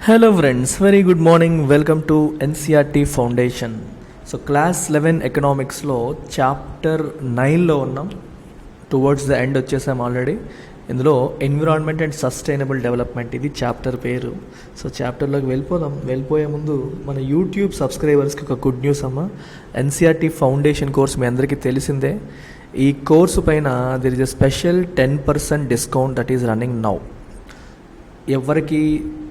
Hello friends, very good morning. Welcome to NCRT Foundation. So class 11 ఎకనామిక్స్లో chapter 9లో ఉన్నాం. Towards the end వచ్చేసాం already. ఇందులో environment and sustainable development, ఇది chapter పేరు. సో చాప్టర్లోకి వెళ్ళిపోయే ముందు మన యూట్యూబ్ సబ్స్క్రైబర్స్కి ఒక గుడ్ న్యూస్ అమ్మ. ఎన్సిఆర్టీ ఫౌండేషన్ కోర్స్ మీ అందరికీ తెలిసిందే. ఈ కోర్సు పైన there is a special 10% discount that is running now. ఎవరికి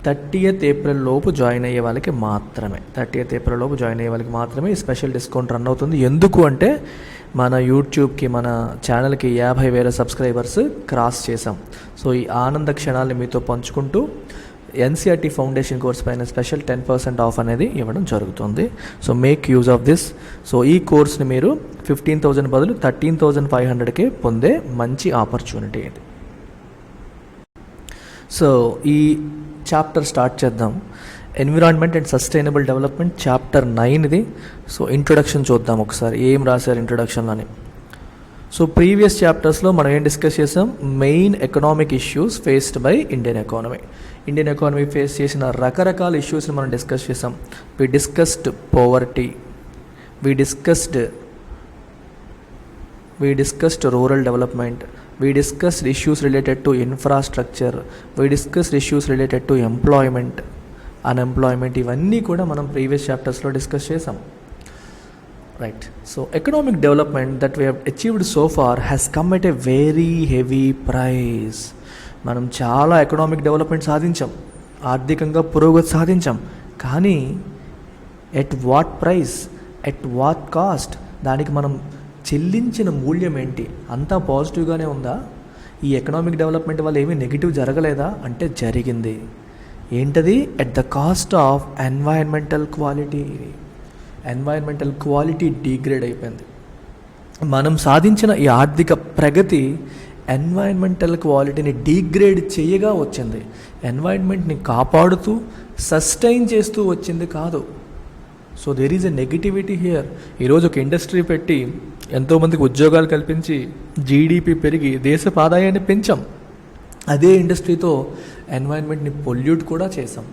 30th ఏప్రిల్ లోపు జాయిన్ అయ్యే వాళ్ళకి మాత్రమే, 30th ఏప్రిల్ లోపు జాయిన్ అయ్యే వాళ్ళకి మాత్రమే ఈ స్పెషల్ డిస్కౌంట్ రన్ అవుతుంది. ఎందుకు అంటే మన యూట్యూబ్కి, మన ఛానల్కి 50,000 సబ్స్క్రైబర్స్ క్రాస్ చేసాం. సో ఈ ఆనంద క్షణాలని మీతో పంచుకుంటూ ఎన్సిఆర్టీ ఫౌండేషన్ కోర్స్ పైన స్పెషల్ 10% ఆఫ్ అనేది ఇవ్వడం జరుగుతుంది. So make use of this. So ఈ కోర్స్ని మీరు 15,000 బదులు 13,500కే పొందే మంచి ఆపర్చునిటీ ఇది. సో ఈ చాప్టర్ స్టార్ట్ చేద్దాం. Environment and sustainable development chapter 9 ఇది. సో ఇంట్రొడక్షన్ చూద్దాం ఒకసారి, ఏం రాశారు ఇంట్రొడక్షన్లోని. సో ప్రీవియస్ చాప్టర్స్లో మనం ఏం డిస్కస్ చేసాం? Main economic issues faced by Indian economy. Indian economy face చేసిన రకరకాల ఇష్యూస్ని మనం డిస్కస్ చేసాం. We discussed poverty, we discussed rural development, we discussed issues related to infrastructure, we discussed issues related to employment, unemployment. ఇవన్నీ కూడా మనం previous చాప్టర్స్లో discuss చేసాం, right. So economic development that we have achieved so far has come at a very heavy price. మనం చాలా economic development సాధించాం, ఆర్థికంగా పురోగతి సాధించాం, కానీ at what price, at what cost? దానికి మనం చెల్లించిన మూల్యం ఏంటి? అంతా పాజిటివ్గానే ఉందా? ఈ ఎకనామిక్ డెవలప్మెంట్ వల్ల ఏమీ నెగిటివ్ జరగలేదా అంటే జరిగింది. ఏంటది? At the cost of environmental quality. Environmental quality degrade అయిపోయింది. మనం సాధించిన ఈ ఆర్థిక ప్రగతి ఎన్వైరన్మెంటల్ క్వాలిటీని డిగ్రేడ్ చేయగా వచ్చింది. ఎన్వైరన్మెంట్ని కాపాడుతూ సస్టైన్ చేస్తూ వచ్చింది కాదు. So there is a negativity here. ఈరోజు ఒక ఇండస్ట్రీ పెట్టి ఎంతోమందికి ఉద్యోగాలు కల్పించి జీడిపి పెరిగి దేశపు ఆదాయాన్ని పెంచాం. అదే ఇండస్ట్రీతో ఎన్వైరన్మెంట్ని పొల్యూట్ కూడా చేసాం.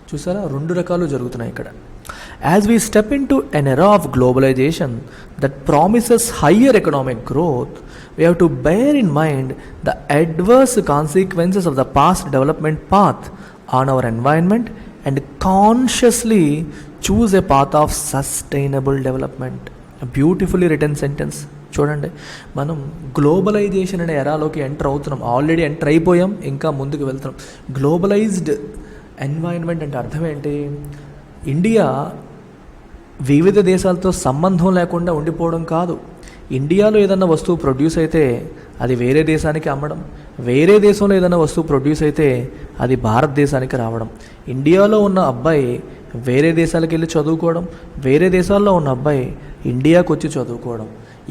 చూసారా, రెండు రకాలు జరుగుతున్నాయి ఇక్కడ. As we step into an era of globalisation that promises higher economic growth, we have to bear in mind the adverse consequences of the past development path on our environment and consciously choose a path of sustainable development. A beautifully written sentence. చూడండి, మనం globalisation అనే ఎరాలోకి enter అవుతున్నాం, already enter అయిపోయాం, ఇంకా ముందుకు వెళ్తున్నాం. Globalised environment అంటే అర్థం ఏంటి? ఇండియా వివిధ దేశాలతో సంబంధం లేకుండా ఉండిపోవడం కాదు. ఇండియాలో ఏదైనా వస్తువు ప్రొడ్యూస్ అయితే అది వేరే దేశానికి అమ్మడం, వేరే దేశంలో ఏదైనా వస్తువు ప్రొడ్యూస్ అయితే అది భారతదేశానికి రావడం. ఇండియాలో ఉన్న అబ్బాయి వేరే దేశాలకు వెళ్ళి చదువుకోవడం, వేరే దేశాల్లో ఉన్న అబ్బాయి ఇండియాకు వచ్చి చదువుకోవడం,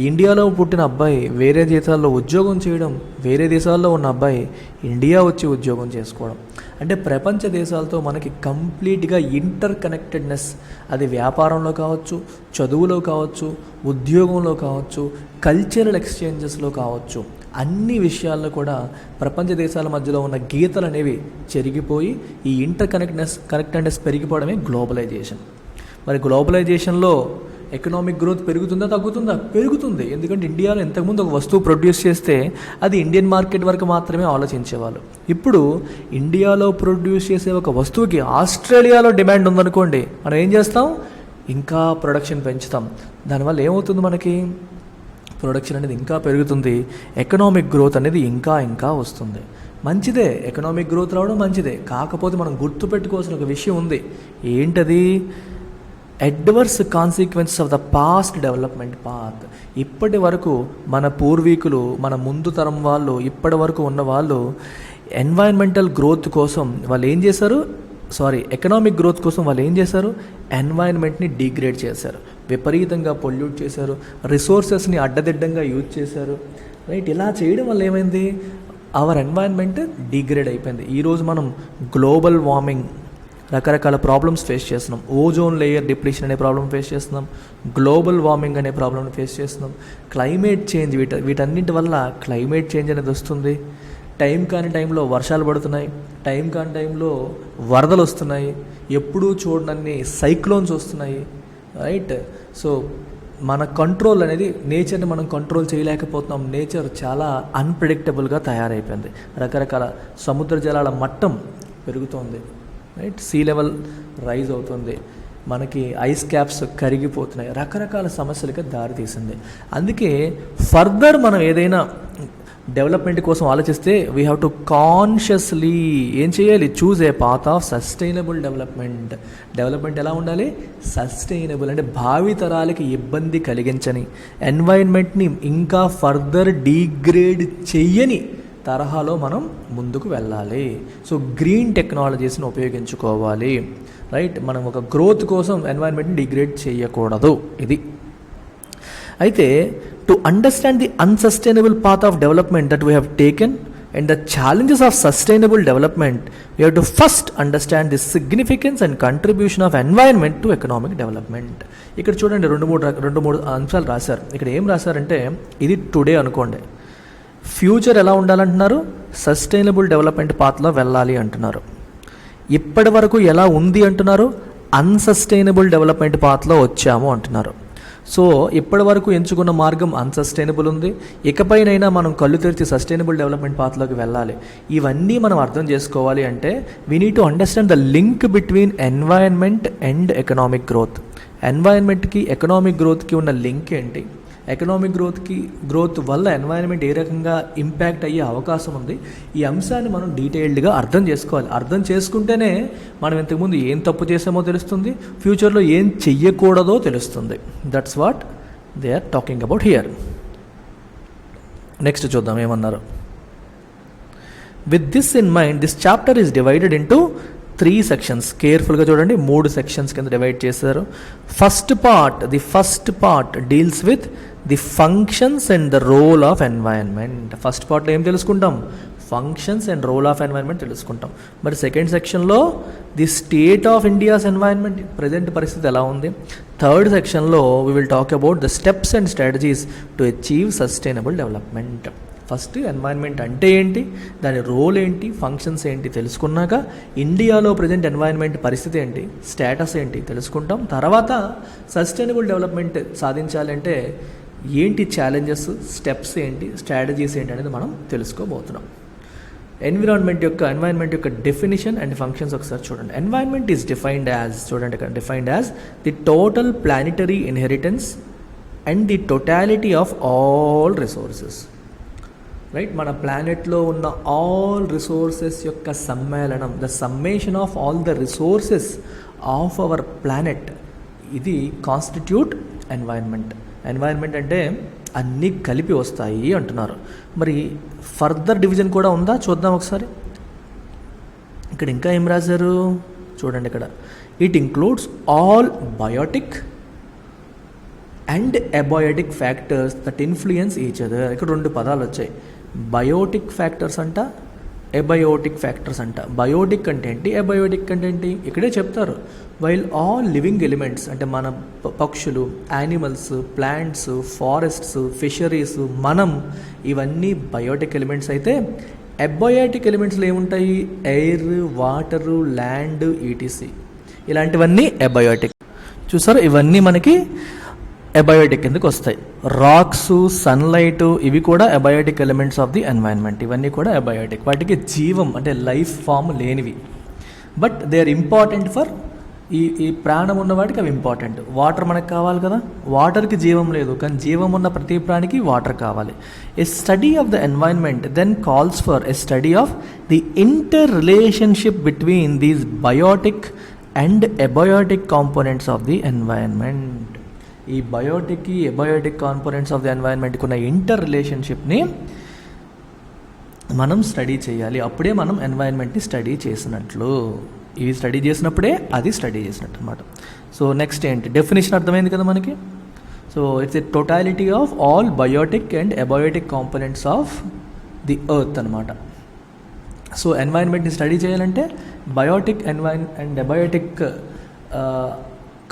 ఇండియాలో పుట్టిన అబ్బాయి వేరే దేశాల్లో ఉద్యోగం చేయడం, వేరే దేశాల్లో ఉన్న అబ్బాయి ఇండియా వచ్చి ఉద్యోగం చేసుకోవడం. అంటే ప్రపంచ దేశాలతో మనకి కంప్లీట్గా ఇంటర్ కనెక్టెడ్నెస్, అది వ్యాపారంలో కావచ్చు, చదువులో కావచ్చు, ఉద్యోగంలో కావచ్చు, కల్చరల్ ఎక్స్చేంజెస్లో కావచ్చు, అన్ని విషయాల్లో కూడా ప్రపంచ దేశాల మధ్యలో ఉన్న గీతలు అనేవి చెరిగిపోయి ఈ ఇంటర్ కనెక్టెడ్నెస్ పెరిగిపోవడమే గ్లోబలైజేషన్. మరి గ్లోబలైజేషన్లో ఎకనామిక్ గ్రోత్ పెరుగుతుందా తగ్గుతుందా? పెరుగుతుంది. ఎందుకంటే ఇండియాలో ఇంతకుముందు ఒక వస్తువు ప్రొడ్యూస్ చేస్తే అది ఇండియన్ మార్కెట్ వరకు మాత్రమే ఆలోచించేవాళ్ళు. ఇప్పుడు ఇండియాలో ప్రొడ్యూస్ చేసే ఒక వస్తువుకి ఆస్ట్రేలియాలో డిమాండ్ ఉందనుకోండి, మనం ఏం చేస్తాం? ఇంకా ప్రొడక్షన్ పెంచుతాం. దానివల్ల ఏమవుతుంది? మనకి ప్రొడక్షన్ అనేది ఇంకా పెరుగుతుంది, ఎకనామిక్ గ్రోత్ అనేది ఇంకా ఇంకా వస్తుంది. మంచిదే, ఎకనామిక్ గ్రోత్ రావడం మంచిదే. కాకపోతే మనం గుర్తుపెట్టుకోవాల్సిన ఒక విషయం ఉంది. ఏంటది? Adverse consequences of the past development path. ఇప్పటి వరకు మన పూర్వీకులు, మన ముందు తరం వాళ్ళు, ఇప్పటి వరకు ఉన్న వాళ్ళు ఎన్వైరన్మెంటల్ గ్రోత్ కోసం వాళ్ళు ఏం చేశారు? ఎకనామిక్ గ్రోత్ కోసం వాళ్ళు ఏం చేశారు? ఎన్వైరన్మెంట్ని డిగ్రేడ్ చేశారు, విపరీతంగా పొల్యూట్ చేశారు, రిసోర్సెస్ని అడ్డదిడ్డంగా యూజ్ చేశారు, రైట్. ఇలా చేయడం వల్ల ఏమైంది? అవర్ ఎన్వైరన్మెంట్ డిగ్రేడ్ అయిపోయింది. ఈరోజు మనం గ్లోబల్ వార్మింగ్, రకరకాల ప్రాబ్లమ్స్ ఫేస్ చేస్తున్నాం. ఓజోన్ లేయర్ డిప్లీషన్ అనే ప్రాబ్లం ఫేస్ చేస్తున్నాం, గ్లోబల్ వార్మింగ్ అనే ప్రాబ్లమ్ని ఫేస్ చేస్తున్నాం, క్లైమేట్ చేంజ్, వీటన్నింటి వల్ల క్లైమేట్ చేంజ్ అనేది వస్తుంది. టైం కాని టైంలో వర్షాలు పడుతున్నాయి, టైం కాని టైంలో వరదలు వస్తున్నాయి, ఎప్పుడూ చూడనన్ని సైక్లోన్స్ వస్తున్నాయి, రైట్. సో మన కంట్రోల్ అనేది, నేచర్ని మనం కంట్రోల్ చేయలేకపోతున్నాం. నేచర్ చాలా అన్ప్రెడిక్టబుల్గా తయారైపోయింది. రకరకాల సముద్ర జలాల మట్టం పెరుగుతోంది, రైట్. సీ లెవెల్ రైజ్ అవుతుంది, మనకి ఐస్ క్యాప్స్ కరిగిపోతున్నాయి, రకరకాల సమస్యలకి దారితీసింది. అందుకే ఫర్దర్ మనం ఏదైనా డెవలప్మెంట్ కోసం ఆలోచిస్తే వీ హ్యావ్ టు కాన్షియస్లీ ఏం చేయాలి, choose a path of sustainable development. Development ఎలా ఉండాలి, సస్టైనబుల్ అంటే భావితరాలకి ఇబ్బంది కలిగించని, ఎన్వైరన్మెంట్ని ఇంకా ఫర్దర్ డీగ్రేడ్ చెయ్యని తరహాలో మనం ముందుకు వెళ్ళాలి. సో గ్రీన్ టెక్నాలజీస్ని ఉపయోగించుకోవాలి, రైట్. మనం ఒక గ్రోత్ కోసం ఎన్వైరన్మెంట్ని డిగ్రేడ్ చేయకూడదు. ఇది అయితే to understand the unsustainable path of development that we have taken and the challenges of sustainable development we have to first understand the significance and contribution of environment to economic development. ఇక్కడ చూడండి రెండు మూడు అంశాలు రాశారు. ఇక్కడ ఏం రాశారంటే, ఇది టుడే అనుకోండి, ఫ్యూచర్ ఎలా ఉండాలంటున్నారు, సస్టైనబుల్ డెవలప్మెంట్ పాత్లో వెళ్ళాలి అంటున్నారు. ఇప్పటి వరకు ఎలా ఉంది అంటున్నారు, అన్సస్టైనబుల్ డెవలప్మెంట్ పాత్లో వచ్చాము అంటున్నారు. సో ఇప్పటి వరకు ఎంచుకున్న మార్గం అన్సస్టైనబుల్ ఉంది, ఇకపైనైనా మనం కళ్ళు తెరిచి సస్టైనబుల్ డెవలప్మెంట్ పాత్లోకి వెళ్ళాలి. ఇవన్నీ మనం అర్థం చేసుకోవాలి అంటే we need to understand the link between environment and economic growth. ఎన్వైరన్మెంట్కి ఎకనామిక్ గ్రోత్కి ఉన్న లింక్ ఏంటి, ఎకనామిక్ గ్రోత్ వల్ల ఎన్వైరన్మెంట్ ఏ రకంగా ఇంపాక్ట్ అయ్యే అవకాశం ఉంది, ఈ అంశాన్ని మనం డీటెయిల్డ్గా అర్థం చేసుకోవాలి. అర్థం చేసుకుంటేనే మనం ఇంతకుముందు ఏం తప్పు చేసామో తెలుస్తుంది, ఫ్యూచర్లో ఏం చెయ్యకూడదో తెలుస్తుంది. That's what they are talking about here. Next చూద్దాం ఏమన్నారు. With this in mind this chapter is divided into 3 sections. కేర్ఫుల్గా చూడండి, 3 సెక్షన్స్ కింద డివైడ్ చేశారు. The first part deals with the functions and the role of environment. First పార్ట్లో ఏం తెలుసుకుంటాం, functions and role of environment తెలుసుకుంటాం. మరి సెకండ్ సెక్షన్లో the state of India's environment, present పరిస్థితి ఎలా ఉంది. థర్డ్ సెక్షన్లో we will talk about the steps and strategies to achieve sustainable development. First environment అంటే ఏంటి, దాని రోల్ ఏంటి, ఫంక్షన్స్ ఏంటి తెలుసుకున్నాక ఇండియాలో ప్రజెంట్ ఎన్వైరన్మెంట్ పరిస్థితి ఏంటి, స్టేటస్ ఏంటి తెలుసుకుంటాం. తర్వాత సస్టైనబుల్ డెవలప్మెంట్ సాధించాలంటే ఏంటి ఛాలెంజెస్, స్టెప్స్ ఏంటి, స్ట్రాటజీస్ ఏంటి అనేది మనం తెలుసుకోబోతున్నాం. ఎన్విరాన్మెంట్ యొక్క డెఫినిషన్ అండ్ ఫంక్షన్స్ ఒకసారి చూడండి. ఎన్వైరన్మెంట్ ఈజ్ డిఫైన్డ్ యాజ్, చూడండి ఇక్కడ, defined as the total planetary inheritance and the totality of all resources, right. మన ప్లానెట్లో ఉన్న ఆల్ రిసోర్సెస్ యొక్క సమ్మేళనం, the summation of all the resources of our planet, ఇది constitute environment. Environment అంటే అన్నీ కలిపి వస్తాయి అంటున్నారు. మరి ఫర్దర్ డివిజన్ కూడా ఉందా, చూద్దాం ఒకసారి. ఇక్కడ ఇంకా ఏం రాశారు చూడండి. ఇక్కడ it includes all biotic and abiotic factors that influence each other. ఇక్కడ 2 పదాలు వచ్చాయి, బయోటిక్ ఫ్యాక్టర్స్ అంట, ఎబయోటిక్ ఫ్యాక్టర్స్ అంట. బయోటిక్ అంటే ఏంటి, ఎబయోటిక్ అంటే ఏంటి ఇక్కడే చెప్తారు. వైల్ ఆల్ లివింగ్ ఎలిమెంట్స్ అంటే మన పక్షులు, యానిమల్స్, ప్లాంట్స్, ఫారెస్ట్స్, ఫిషరీస్, మనం, ఇవన్నీ బయోటిక్ ఎలిమెంట్స్ అయితే అబయోటిక్ ఎలిమెంట్స్లో ఏముంటాయి, ఎయిర్, వాటరు, ల్యాండ్, ఈటీసీ, ఇలాంటివన్నీ అబయోటిక్. చూసారు, ఇవన్నీ మనకి అబయోటిక్ కిందకు వస్తాయి. రాక్స్, సన్లైట్, ఇవి కూడా abiotic elements of the environment. ఇవన్నీ కూడా అబయోటిక్, వాటికి జీవం అంటే లైఫ్ ఫామ్ లేనివి. But they are important for ఈ ప్రాణం ఉన్న వాటికి అవి ఇంపార్టెంట్. వాటర్ మనకు కావాలి కదా, వాటర్కి జీవం లేదు, కానీ జీవం ఉన్న ప్రతి ప్రాణికి వాటర్ కావాలి. A study of the environment then calls for a study of the interrelationship between these biotic and abiotic components of the environment. ఈ బయోటిక్కి ఎబయోటిక్ కాంపోనెంట్స్ ఆఫ్ ది ఎన్వైరన్మెంట్కి ఉన్న ఇంటర్ రిలేషన్షిప్ని మనం స్టడీ చేయాలి. అప్పుడే మనం ఎన్వైరన్మెంట్ని స్టడీ చేసినట్లు. ఇవి స్టడీ చేసినప్పుడే అది స్టడీ చేసినట్టు అనమాట. సో నెక్స్ట్ ఏంటి, డెఫినేషన్ అర్థమైంది కదా మనకి. So it's a totality of all biotic and abiotic components of the earth అనమాట. సో ఎన్వైరన్మెంట్ని స్టడీ చేయాలంటే బయోటిక్ అండ్ అబయోటిక్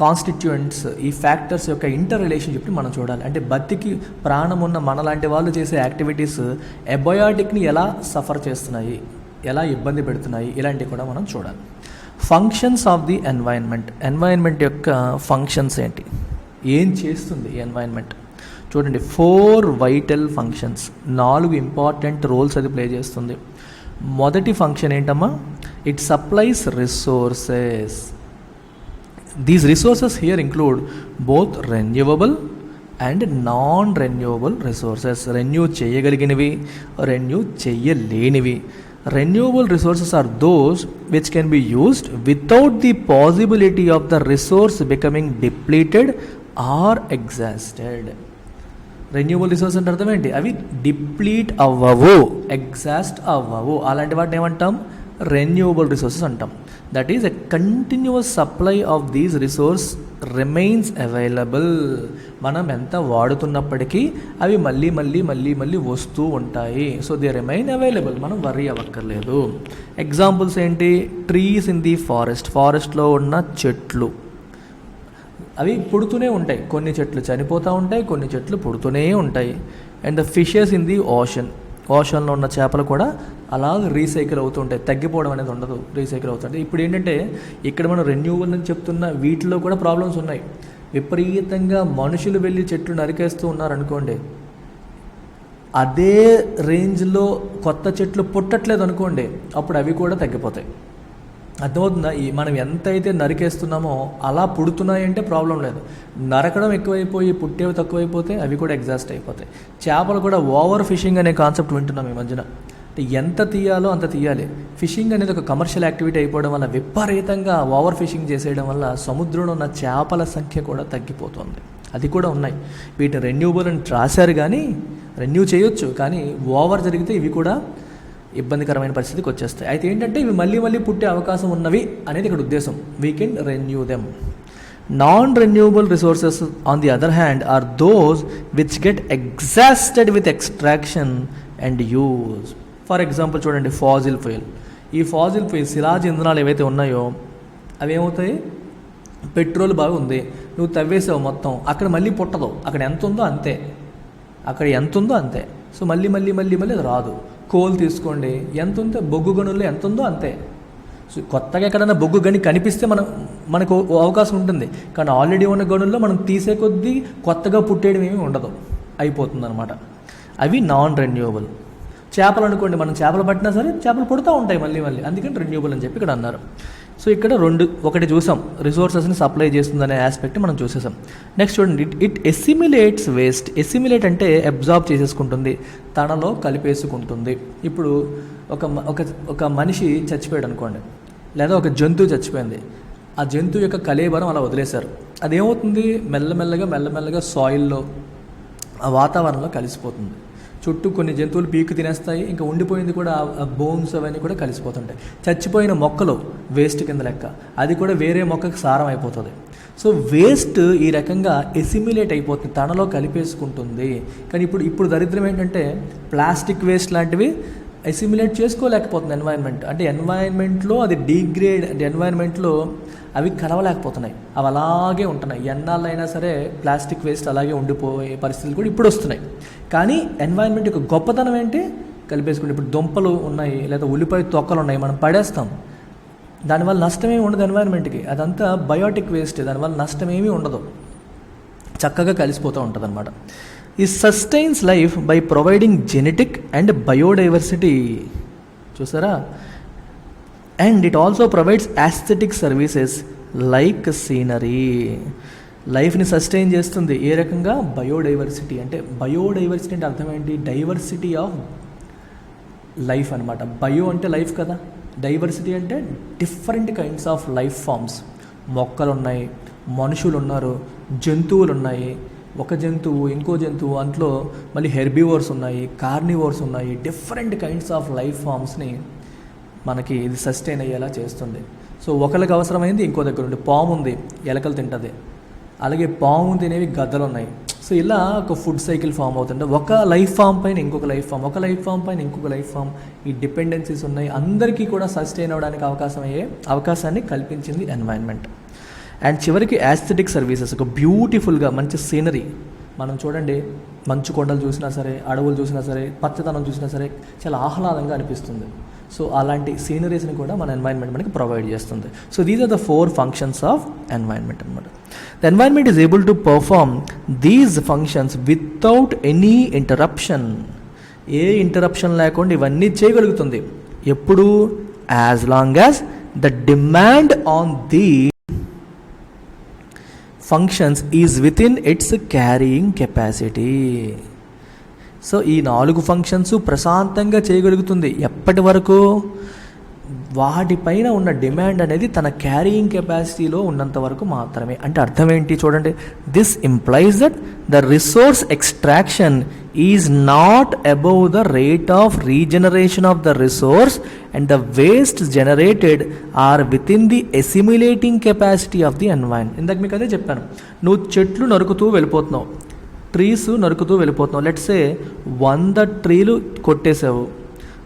కాన్స్టిట్యూయెంట్స్, ఈ ఫ్యాక్టర్స్ యొక్క ఇంటర్ రిలేషన్షిప్ని మనం చూడాలి. అంటే బతికి ప్రాణం ఉన్న మనలాంటి వాళ్ళు చేసే యాక్టివిటీస్ ఎబయాటిక్ని ఎలా సఫర్ చేస్తున్నాయి, ఎలా ఇబ్బంది పెడుతున్నాయి, ఇలాంటివి కూడా మనం చూడాలి. Functions of the environment, environment యొక్క ఫంక్షన్స్ ఏంటి, ఏం చేస్తుంది ఈ ఎన్వైర్న్మెంట్? చూడండి, 4 వైటల్ ఫంక్షన్స్, 4 ఇంపార్టెంట్ రోల్స్ అది ప్లే చేస్తుంది. మొదటి ఫంక్షన్ ఏంటమ్మా, it supplies resources. These resources here include both renewable and non renewable resources. Renew చేయగలిగినవి, రెన్యూ చేయలేనివి. Renewable resources are those which can be used without the possibility of the resource becoming depleted or exhausted. Renewable resource అంటే అర్థం ఏంటి, అవి deplete అవ్వవు, exhaust అవ్వవు, అలాంటి వాటిని ఏమంటాం, రెన్యూబుల్ రిసోర్సెస్ అంటాం. That is a continuous supply of these resource remains available. మనం ఎంత వాడుతున్నప్పటికీ అవి మళ్ళీ మళ్ళీ మళ్ళీ మళ్ళీ వస్తూ ఉంటాయి. సో దే రిమైన్ అవైలబుల్, మనం వర్రీ అవ్వక్కర్లేదు. ఎగ్జాంపుల్స్ ఏంటి, ట్రీస్ ఇన్ ది ఫారెస్ట్, ఫారెస్ట్లో ఉన్న చెట్లు అవి పుడుతూనే ఉంటాయి, కొన్ని చెట్లు చనిపోతూ ఉంటాయి, కొన్ని చెట్లు పుడుతూనే ఉంటాయి. And the fishes in the ocean, ఓషన్లో ఉన్న చేపలు కూడా అలా రీసైకిల్ అవుతూ ఉంటాయి, తగ్గిపోవడం అనేది ఉండదు, రీసైకిల్ అవుతుంటాయి. ఇప్పుడు ఏంటంటే ఇక్కడ మనం రెన్యూవల్ అని చెప్తున్న వీటిలో కూడా ప్రాబ్లమ్స్ ఉన్నాయి. విపరీతంగా మనుషులు వెళ్ళి చెట్లు నరికేస్తూ ఉన్నారనుకోండి, అదే రేంజ్లో కొత్త చెట్లు పుట్టట్లేదు అనుకోండి, అప్పుడు అవి కూడా తగ్గిపోతాయి. అర్థమవుతుందా? మనం ఎంతైతే నరికేస్తున్నామో అలా పుడుతున్నాయంటే ప్రాబ్లం లేదు. నరకడం ఎక్కువైపోయి పుట్టేవి తక్కువైపోతే అవి కూడా ఎగ్జాస్ట్ అయిపోతాయి. చేపలు కూడా ఓవర్ ఫిషింగ్ అనే కాన్సెప్ట్ వింటున్నాం ఈ మధ్యన. ఎంత తీయాలో అంత తీయాలి. ఫిషింగ్ అనేది ఒక కమర్షియల్ యాక్టివిటీ అయిపోవడం వల్ల, విపరీతంగా ఓవర్ ఫిషింగ్ చేసేయడం వల్ల సముద్రంలో ఉన్న చేపల సంఖ్య కూడా తగ్గిపోతుంది. అది కూడా ఉన్నాయి. వీటిని రెన్యూబుల్ అని రాశారు, కానీ రెన్యూ చేయొచ్చు, కానీ ఓవర్ జరిగితే ఇవి కూడా ఇబ్బందికరమైన పరిస్థితికి వచ్చేస్తాయి. అయితే ఏంటంటే ఇవి మళ్ళీ మళ్ళీ పుట్టే అవకాశం ఉన్నవి అనేది ఇక్కడ ఉద్దేశం. We can renew them. Non renewable resources on the other hand are those which get exhausted with extraction and use. For example చూడండి, ఫాజిల్ ఫ్యూయల్. ఈ ఫాజిల్ ఫ్యూయల్ శిలాజ ఇంధనాలు ఏవైతే ఉన్నాయో అవి ఏమవుతాయి, పెట్రోల్ బాగా ఉంది, నువ్వు తవ్వేసావు మొత్తం, అక్కడ మళ్ళీ పుట్టదు, అక్కడ ఎంత ఉందో అంతే, అక్కడ ఎంత ఉందో అంతే. సో మళ్ళీ మళ్ళీ మళ్ళీ మళ్ళీ అది రాదు. కోల్ తీసుకోండి, ఎంత ఉందో, బొగ్గు గనుల్లో ఎంత ఉందో అంతే. సో కొత్తగా ఎక్కడైనా బొగ్గు గని కనిపిస్తే మనకు అవకాశం ఉంటుంది, కానీ ఆల్రెడీ ఉన్న గనుల్లో మనం తీసే కొద్దీ కొత్తగా పుట్టేయడం ఏమీ ఉండదు, అయిపోతుంది అనమాట. అవి నాన్ రెన్యూవబుల్. చేపలు అనుకోండి, మనం చేపలు పట్టినా సరే చేపలు పుడుతూ ఉంటాయి మళ్ళీ మళ్ళీ, అందుకని రెన్యూవబుల్ అని చెప్పి ఇక్కడ అన్నారు. సో ఇక్కడ ఒకటి చూసాం, రిసోర్సెస్ని సప్లై చేస్తుందనే ఆస్పెక్ట్ మనం చూసేసాం. నెక్స్ట్ చూడండి, ఇట్ ఎసిమిలేట్స్ వేస్ట్. ఎసిమిలేట్ అంటే అబ్జార్బ్ చేసేసుకుంటుంది, తనలో కలిపేసుకుంటుంది. ఇప్పుడు ఒక మనిషి చచ్చిపోయాడు అనుకోండి, లేదా ఒక జంతువు చచ్చిపోయింది, ఆ జంతువు యొక్క కళేబరం అలా వదిలేశారు, అదేమవుతుంది, మెల్లమెల్లగా సాయిల్లో, ఆ వాతావరణంలో కలిసిపోతుంది. చుట్టూ కొన్ని జంతువులు పీకు తినేస్తాయి, ఇంకా ఉండిపోయింది కూడా ఆ బోన్స్ అవన్నీ కూడా కలిసిపోతుంటాయి. చచ్చిపోయిన మొక్కలు వేస్ట్ కింద లెక్క, అది కూడా వేరే మొక్కకి సారం అయిపోతుంది. సో వేస్ట్ ఈ రకంగా ఎసిమిలేట్ అయిపోతుంది, తనలో కలిపేసుకుంటుంది. కానీ ఇప్పుడు దరిద్రం ఏంటంటే ప్లాస్టిక్ వేస్ట్ లాంటివి ఎసిమిలేట్ చేసుకోలేకపోతుంది ఎన్వైర్న్మెంట్. అంటే ఎన్వైర్న్మెంట్లో అది డీగ్రేడ్, అంటే ఎన్వైర్న్మెంట్లో అవి కలవలేకపోతున్నాయి, అవి అలాగే ఉంటున్నాయి. ఎన్నాళ్ళైనా సరే ప్లాస్టిక్ వేస్ట్ అలాగే ఉండిపోయే పరిస్థితులు కూడా ఇప్పుడు వస్తున్నాయి. కానీ ఎన్వైర్న్మెంట్ యొక్క గొప్పతనం ఏంటి, కలిపేసుకుంటే. ఇప్పుడు దుంపలు ఉన్నాయి, లేదా ఉల్లిపాయ తొక్కలు ఉన్నాయి, మనం పడేస్తాం, దానివల్ల నష్టమేమి ఉండదు ఎన్వైర్న్మెంట్కి, అదంతా బయోటిక్ వేస్ట్, దానివల్ల నష్టమేమీ ఉండదు, చక్కగా కలిసిపోతూ ఉంటుంది అనమాట. ఈ sustains life by providing genetic and biodiversity, చూసారా. And it also provides aesthetic services like scenery. లైఫ్ని సస్టైన్ చేస్తుంది ఏ రకంగా, బయోడైవర్సిటీ. అంటే బయోడైవర్సిటీ అంటే అర్థం ఏంటి, డైవర్సిటీ ఆఫ్ లైఫ్ అనమాట. బయో అంటే లైఫ్ కదా, డైవర్సిటీ అంటే different kinds of life forms. మొక్కలు ఉన్నాయి, మనుషులు ఉన్నారు, జంతువులు ఉన్నాయి, ఒక జంతువు ఇంకో జంతువు, అంట్లో మళ్ళీ హెర్బివోర్స్ ఉన్నాయి, కార్నివోర్స్ ఉన్నాయి, డిఫరెంట్ కైండ్స్ ఆఫ్ లైఫ్ ఫామ్స్ని మనకి ఇది సస్టైన్ అయ్యేలా చేస్తుంది. సో ఒకరికి అవసరమైంది ఇంకో దగ్గర ఉండి, పాము ఉంది ఎలకలు తింటుంది, అలాగే పాము తినేవి గద్దలు ఉన్నాయి. సో ఇలా ఒక ఫుడ్ సైకిల్ ఫామ్ అవుతుంటే ఒక లైఫ్ ఫామ్ పైన ఇంకొక లైఫ్ ఫామ్, ఒక లైఫ్ ఫామ్ పైన ఇంకొక లైఫ్ ఫామ్, ఈ డిపెండెన్సీస్ ఉన్నాయి. అందరికీ కూడా సస్టైన్ అవ్వడానికి అవకాశాన్ని కల్పించింది ఎన్వైర్న్మెంట్. అండ్ చివరికి యాస్థెటిక్ సర్వీసెస్, ఒక బ్యూటిఫుల్గా మంచి సీనరీ, మనం చూడండి మంచు కొండలు చూసినా సరే, అడవులు చూసినా సరే, పచ్చదనం చూసినా సరే చాలా ఆహ్లాదంగా అనిపిస్తుంది. సో అలాంటి సీనరీస్ని కూడా మన ఎన్వైర్న్మెంట్ మనకి ప్రొవైడ్ చేస్తుంది. So these are the 4 functions of environment అనమాట. The environment is able to perform these functions without any interruption. ఏ ఇంటరప్షన్ లేకుండా ఇవన్నీ చేయగలుగుతుంది. ఎప్పుడు? As long as the demand on the functions is within its carrying capacity. So ఈ 4 functions ప్రశాంతంగా చేయగలుగుతుంది. ఎప్పటి వరకు? వాటిపైన ఉన్న డిమాండ్ అనేది తన క్యారీయింగ్ కెపాసిటీలో ఉన్నంత వరకు మాత్రమే. అంటే అర్థం ఏంటి చూడండి. This implies that the resource extraction is not above the rate of regeneration of the resource and the waste generated are within the assimilating capacity of the environment. ఇందాక మీకు అదే చెప్పాను. నువ్వు చెట్లు నరుకుతూ వెళ్ళిపోతున్నావు, ట్రీస్ నరుకుతూ వెళ్ళిపోతున్నావు. లెట్సే 100 ట్రీలు కొట్టేసావు.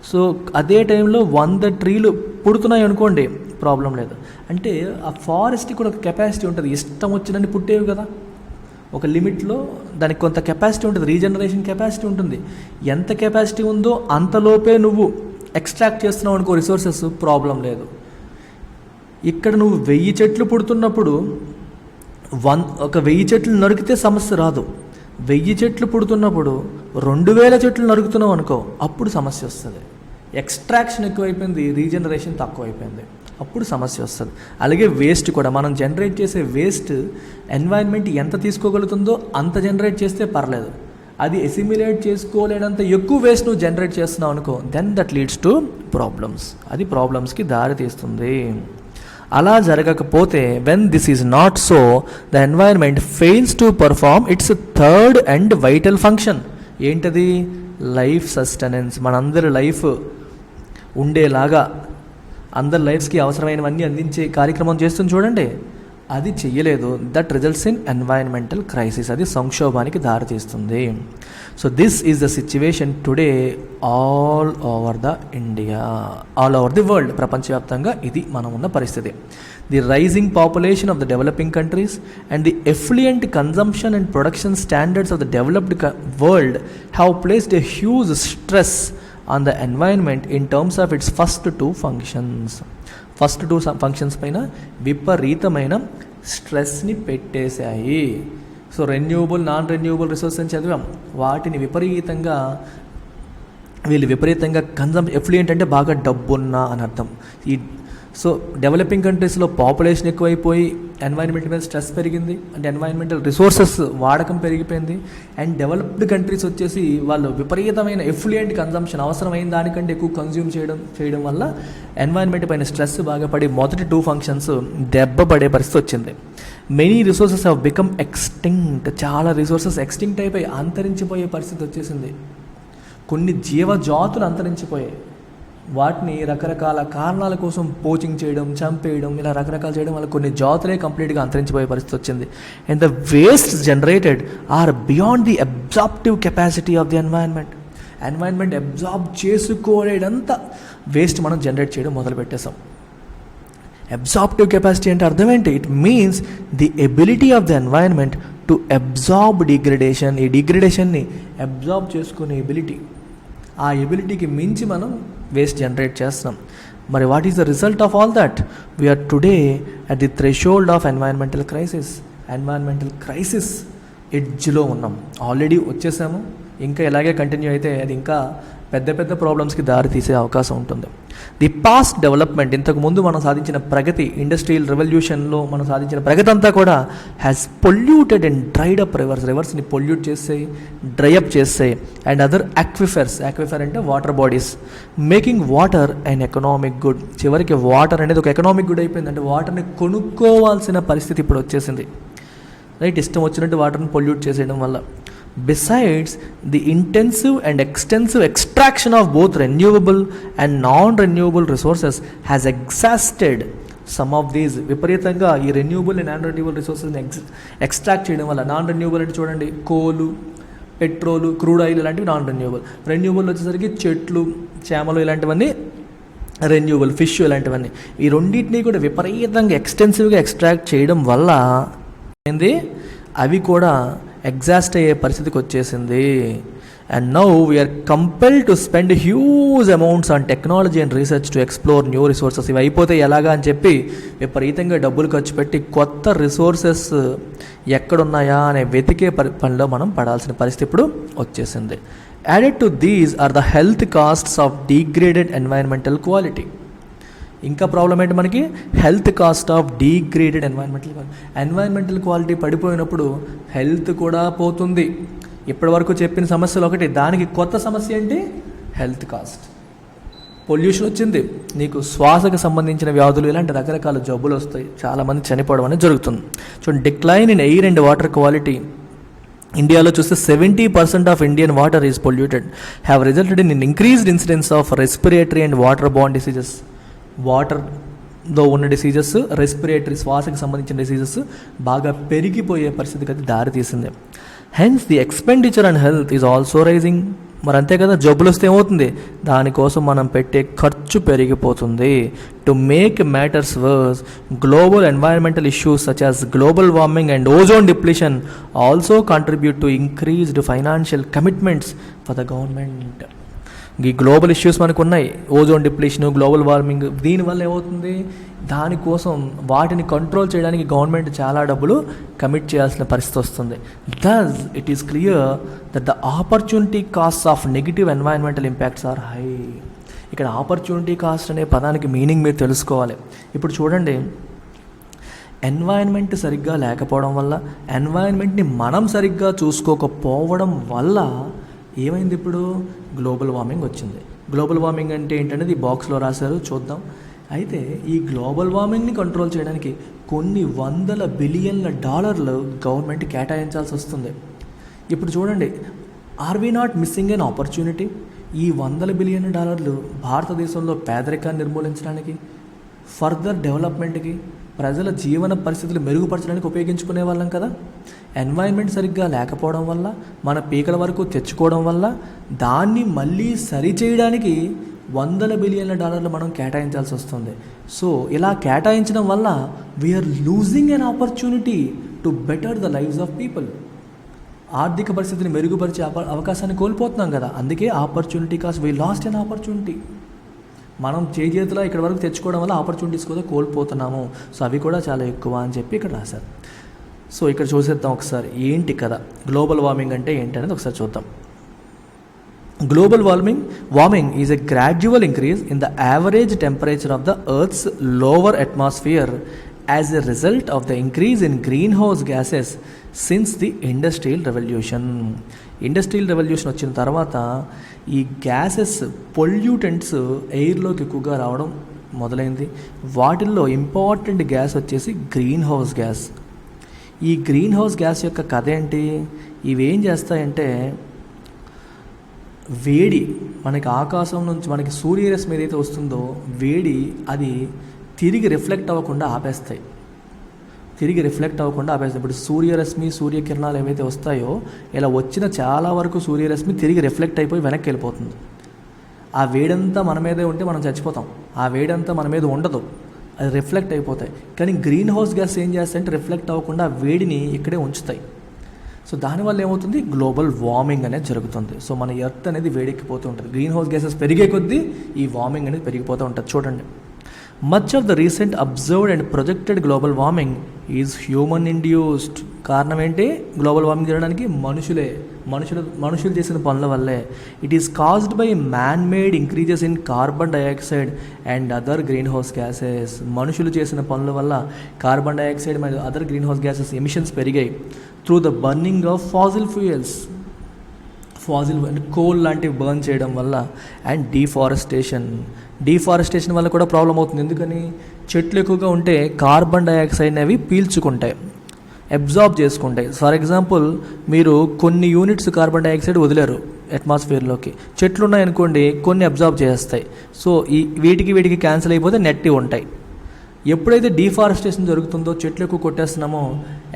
సో అదే టైంలో 100 ట్రీలు పుడుతున్నాయి అనుకోండి, ప్రాబ్లం లేదు. అంటే ఆ ఫారెస్ట్కి కూడా ఒక కెపాసిటీ ఉంటుంది. ఇష్టం వచ్చినన్ని పుట్టేవి కదా, ఒక లిమిట్లో దానికి కొంత కెపాసిటీ ఉంటుంది, రీజనరేషన్ కెపాసిటీ ఉంటుంది. ఎంత కెపాసిటీ ఉందో అంతలోపే నువ్వు ఎక్స్ట్రాక్ట్ చేస్తున్నావు అనుకో రిసోర్సెస్, ప్రాబ్లం లేదు. ఇక్కడ నువ్వు 1000 చెట్లు పుడుతున్నప్పుడు ఒక 1000 చెట్లు నరికితే సమస్య రాదు. 1000 చెట్లు పుడుతున్నప్పుడు 2000 చెట్లు నరుకుతున్నావు అనుకో, అప్పుడు సమస్య వస్తుంది. ఎక్స్ట్రాక్షన్ ఎక్కువైపోయింది, రీజనరేషన్ తక్కువ అయిపోయింది, అప్పుడు సమస్య వస్తుంది. అలాగే వేస్ట్ కూడా, మనం జనరేట్ చేసే వేస్ట్ ఎన్వైరన్మెంట్ ఎంత తీసుకోగలుగుతుందో అంత జనరేట్ చేస్తే పర్లేదు. అది ఎసిమ్యులేట్ చేసుకోలేనంత ఎక్కువ వేస్ట్ నువ్వు జనరేట్ చేస్తున్నావు అనుకో, then that leads to problems. అది ప్రాబ్లమ్స్కి దారి తీస్తుంది. అలా జరగకపోతే when this is not so, the environment fails to perform its third and vital function. ఏంటది? Life sustenance. మనందరి లైఫ్ ఉండేలాగా, అందరి లైఫ్స్కి అవసరమైనవన్నీ అందించే కార్యక్రమం చేస్తుంది చూడండి, అది చెయ్యలేదు. That results in environmental crisis. అది సంక్షోభానికి దారితీస్తుంది. So this is the situation today all over the India, all over the world. ప్రపంచవ్యాప్తంగా ఇది మనం ఉన్న పరిస్థితి. The rising population of the developing countries and the affluent consumption and production standards of the developed world have placed a huge stress on the environment in terms of its first 2 functions. First 2 functions పైన విపరీతమైన స్ట్రెస్ని పెట్టేశాయి. So renewable, non renewable resource అని చదివాం. వాటిని వీళ్ళు విపరీతంగా effluent అంటే బాగా డబ్బున్న అని అర్థం. సో డెవలపింగ్ కంట్రీస్లో పాపులేషన్ ఎక్కువైపోయి ఎన్వైరన్మెంట్ మీద స్ట్రెస్ పెరిగింది, అంటే ఎన్వైరన్మెంటల్ రిసోర్సెస్ వాడకం పెరిగిపోయింది. అండ్ డెవలప్డ్ కంట్రీస్ వచ్చేసి వాళ్ళు విపరీతమైన ఎఫ్లుయెంట్ కన్జంప్షన్, అవసరమైన దానికంటే ఎక్కువ కన్జ్యూమ్ చేయడం వల్ల ఎన్వైరన్మెంట్ పైన స్ట్రెస్ బాగా పడి మొదటి 2 ఫంక్షన్స్ దెబ్బ పడే పరిస్థితి వచ్చింది. Many resources have become extinct. చాలా రిసోర్సెస్ ఎక్స్టింక్ట్ అయిపోయి అంతరించిపోయే పరిస్థితి వచ్చేసింది. కొన్ని జీవజాతులు అంతరించిపోయాయి. వాటిని రకరకాల కారణాల కోసం పోచింగ్ చేయడం, చంపేయడం, ఇలా రకరకాలు చేయడం వల్ల కొన్ని జాతులే కంప్లీట్గా అంతరించిపోయే పరిస్థితి వచ్చింది. And the waste generated are beyond the absorptive capacity of the environment. Environment absorb చేసుకోలేనంత వేస్ట్ మనం జనరేట్ చేయడం మొదలుపెట్టేసాం. అబ్జార్ప్టివ్ కెపాసిటీ అంటే అర్థం ఏంటి? It means the ability of the environment to absorb degradation. ఈ డిగ్రేడేషన్ని అబ్జార్బ్ చేసుకునే ఎబిలిటీ, ఆ ఎబిలిటీకి మించి మనం వేస్ట్ జనరేట్ చేస్తున్నాం. మరి what is the result of all that? We are today at the threshold of environmental crisis. Environmental crisis ఎడ్జ్లో ఉన్నాం. ఆల్రెడీ వచ్చేసాము, ఇంకా ఇలాగే కంటిన్యూ అయితే అది ఇంకా పెద్ద పెద్ద ప్రాబ్లమ్స్కి దారి తీసే అవకాశం ఉంటుంది. ది పాస్ట్ డెవలప్మెంట్, ఇంతకుముందు మనం సాధించిన ప్రగతి, ఇండస్ట్రియల్ రెవల్యూషన్లో మనం సాధించిన ప్రగతి అంతా కూడా has polluted and dried up రివర్స్ని పొల్యూట్ చేస్తాయి, డ్రై అప్ చేస్తాయి. అండ్ అదర్ యాక్విఫర్ అంటే water bodies, making water and economic good. చివరికి వాటర్ అనేది ఒక ఎకనామిక్ గుడ్ అయిపోయింది. అంటే వాటర్ని కొనుక్కోవాల్సిన పరిస్థితి ఇప్పుడు వచ్చేసింది. రైట్, ఇష్టం వచ్చినట్టు వాటర్ని పొల్యూట్ చేసేయడం వల్ల. Besides, the intensive and extensive extraction of both renewable and non-renewable resources has exhausted some of these. విపరీతంగా ఈ రెన్యూబుల్ అండ్ నాన్ రెన్యూబుల్ రిసోర్సెస్ని ఎక్స్ట్రాక్ట్ చేయడం వల్ల, నాన్ రెన్యూబుల్ అంటే చూడండి కోలు, పెట్రోలు, క్రూడ్ ఆయిల్ ఇలాంటివి నాన్ రెన్యూబుల్. రెన్యూబుల్ వచ్చేసరికి చెట్లు, చేమలు ఇలాంటివన్నీ రెన్యూబుల్, ఫిష్ ఇలాంటివన్నీ. ఈ రెండింటినీ కూడా విపరీతంగా ఎక్స్టెన్సివ్గా ఎక్స్ట్రాక్ట్ చేయడం వల్ల ఏంది, అవి కూడా ఎగ్జాస్ట్ అయ్యే పరిస్థితికి వచ్చేసింది. And now we're compelled to spend huge amounts on technology and research to explore new resources. ఇవి అయిపోతే ఎలాగా అని చెప్పి విపరీతంగా డబ్బులు ఖర్చు పెట్టి కొత్త రిసోర్సెస్ ఎక్కడున్నాయా అనే వెతికే పనిలో మనం పడాల్సిన పరిస్థితి ఇప్పుడు వచ్చేసింది. Added to these are the health costs of degraded environmental quality. ఇంకా ప్రాబ్లం ఏంటి మనకి, health cost of degraded environmental quality పడిపోయినప్పుడు హెల్త్ కూడా పోతుంది. ఇప్పటి వరకు చెప్పిన సమస్యలు ఒకటి, దానికి కొత్త సమస్య ఏంటి, హెల్త్ కాస్ట్. పొల్యూషన్ వచ్చింది, నీకు శ్వాసకు సంబంధించిన వ్యాధులు ఇలాంటి రకరకాల జబ్బులు వస్తాయి, చాలామంది చనిపోవడం అనేది జరుగుతుంది. చూడండి, decline in air and water quality. ఇండియాలో చూస్తే 70% of Indian water is polluted, have resulted in increased incidence of respiratory and water bond diseases. వాటర్లో ఉన్న డిసీజెస్, రెస్పిరేటరీ శ్వాసకు సంబంధించిన డిసీజెస్ బాగా పెరిగిపోయే పరిస్థితికి అది దారితీసింది. Hence the expenditure and health is also rising. మరి అంతే కదా, జబ్బులు వస్తే ఏమవుతుంది, దానికోసం మనం పెట్టే ఖర్చు పెరిగిపోతుంది. To make matters worse, global environmental issues such as global warming and ozone depletion also contribute to increased financial commitments for the government. ఈ గ్లోబల్ ఇష్యూస్ మనకు ఉన్నాయి, ఓజోన్ డిప్లీషన్, గ్లోబల్ వార్మింగ్, దీనివల్ల ఏమవుతుంది, దానికోసం వాటిని కంట్రోల్ చేయడానికి గవర్నమెంట్ చాలా డబ్బులు కమిట్ చేయాల్సిన పరిస్థితి వస్తుంది. Thus it is clear that the opportunity cost of negative environmental impacts are high. ఇక్కడ ఆపర్చునిటీ కాస్ట్ అనే పదానికి మీనింగ్ మీరు తెలుసుకోవాలి. ఇప్పుడు చూడండి, ఎన్వైరన్మెంట్ సరిగ్గా లేకపోవడం వల్ల, ఎన్వైరన్మెంట్ని మనం సరిగ్గా చూసుకోకపోవడం వల్ల ఏమైంది, ఇప్పుడు గ్లోబల్ వార్మింగ్ వచ్చింది. గ్లోబల్ వార్మింగ్ అంటే ఏంటనేది ఈ బాక్స్లో రాశారు, చూద్దాం. అయితే ఈ గ్లోబల్ వార్మింగ్ని కంట్రోల్ చేయడానికి కొన్ని $100 బిలియన్ల గవర్నమెంట్ కేటాయించాల్సి వస్తుంది. ఇప్పుడు చూడండి, are we not missing an opportunity? ఈ $100 బిలియన్ భారతదేశంలో పేదరికాన్ని నిర్మూలించడానికి, ఫర్దర్ డెవలప్మెంట్కి, ప్రజల జీవన పరిస్థితులు మెరుగుపరచడానికి ఉపయోగించుకునే వాళ్ళం కదా. ఎన్వైరన్మెంట్ సరిగ్గా లేకపోవడం వల్ల, మన పీకల వరకు తెచ్చుకోవడం వల్ల, దాన్ని మళ్ళీ సరిచేయడానికి $100 బిలియన్ల మనం కేటాయించాల్సి వస్తుంది. సో ఇలా కేటాయించడం వల్ల we're losing an opportunity to better the lives of people. ఆర్థిక పరిస్థితిని మెరుగుపరిచే అవకాశాన్ని కోల్పోతున్నాం కదా. అందుకే opportunity cost, we lost an opportunity. మనం చేతిలో ఇక్కడ వరకు తెచ్చుకోవడం వల్ల ఆపర్చునిటీస్ కూడా కోల్పోతున్నాము. సో అవి కూడా చాలా ఎక్కువ అని చెప్పి ఇక్కడ రాశారు. సో ఇక్కడ చూసేద్దాం ఒకసారి ఏంటి కదా, గ్లోబల్ వార్మింగ్ అంటే ఏంటి అనేది ఒకసారి చూద్దాం. Global warming is a gradual increase in the average temperature of the earth's lower atmosphere as a result of the increase in greenhouse gases since the industrial revolution. Industrial revolution వచ్చిన తర్వాత ఈ gases, pollutants ఎయిర్లోకి ఎక్కువగా రావడం మొదలైంది. వాటిల్లో important gas వచ్చేసి green house gas. ఈ green house gas యొక్క కథ ఏంటి, ఇవేం చేస్తాయంటే వేడి, మనకి ఆకాశం నుంచి మనకి సూర్యరశ్మి ఏదైతే వస్తుందో వేడి, అది తిరిగి రిఫ్లెక్ట్ అవ్వకుండా ఆపేస్తాయి. ఇప్పుడు సూర్యరశ్మి, సూర్యకిరణాలు ఏవైతే వస్తాయో, ఇలా వచ్చిన చాలా వరకు సూర్యరశ్మి తిరిగి రిఫ్లెక్ట్ అయిపోయి వెనక్కి వెళ్ళిపోతుంది. ఆ వేడంతా మన మీదే ఉంటే మనం చచ్చిపోతాం, ఆ వేడంతా మన మీద ఉండదు, అది రిఫ్లెక్ట్ అయిపోతాయి. కానీ గ్రీన్ హౌస్ గ్యాస్ ఏం చేస్తాయంటే రిఫ్లెక్ట్ అవ్వకుండా ఆ వేడిని ఇక్కడే ఉంచుతాయి. సో దానివల్ల ఏమవుతుంది, గ్లోబల్ వార్మింగ్ అనేది జరుగుతుంది. సో మన ఎర్త్ అనేది వేడెక్కిపోతూ ఉంటుంది. గ్రీన్ హౌస్ గ్యాసెస్ పెరిగే కొద్దీ ఈ వార్మింగ్ అనేది పెరిగిపోతూ ఉంటుంది. చూడండి, much of the recent observed and projected global warming is human induced. కారణం ఏంటి, గ్లోబల్ వార్మింగ్ జరగడానికి మనుషులు చేసిన పనుల వల్లే. It is caused by man made increases in carbon dioxide and other greenhouse gases. మనుషులు చేసిన పనుల వల్ల కార్బన్ డైఆక్సైడ్ మరియు other greenhouse gases emissions పెరిగాయి through the burning of fossil fuels. అంటే కోల్ లాంటివి బర్న్ చేయడం వల్ల. అండ్ డీఫారెస్టేషన్ వల్ల కూడా ప్రాబ్లం అవుతుంది. ఎందుకని, చెట్లు ఎక్కువగా ఉంటే కార్బన్ డైఆక్సైడ్ని అవి పీల్చుకుంటాయి, అబ్జార్బ్ చేసుకుంటాయి. ఫర్ ఎగ్జాంపుల్, మీరు కొన్ని యూనిట్స్ కార్బన్ డైఆక్సైడ్ వదిలేరు అట్మాస్ఫియర్లోకి, చెట్లు ఉన్నాయనుకోండి కొన్ని అబ్జార్బ్ చేస్తాయి. సో వీటికి క్యాన్సిల్ అయిపోతే నెట్టి ఉంటాయి. ఎప్పుడైతే డీఫారెస్టేషన్ జరుగుతుందో, చెట్లు ఎక్కువ కొట్టేస్తున్నామో,